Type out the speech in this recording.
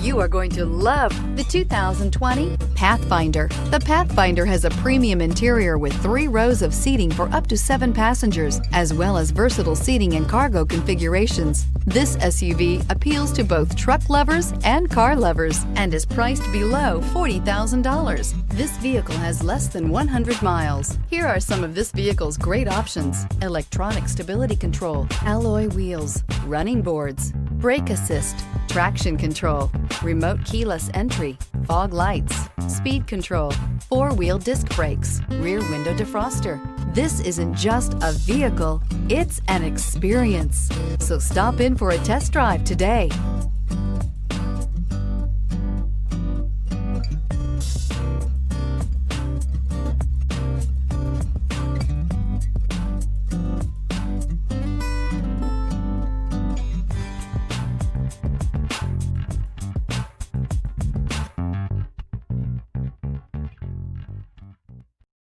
You are going to love the 2020 Pathfinder. The Pathfinder has a premium interior with 3 rows of seating for up to 7 passengers, as well as versatile seating and cargo configurations. This SUV appeals to both truck lovers and car lovers and is priced below $40,000. This vehicle has less than 100 miles. Here are some of this vehicle's great options: electronic stability control, alloy wheels, running boards, brake assist, traction control, remote keyless entry, fog lights, speed control, 4-wheel disc brakes, rear window defroster. This isn't just a vehicle, it's an experience. So stop in for a test drive today.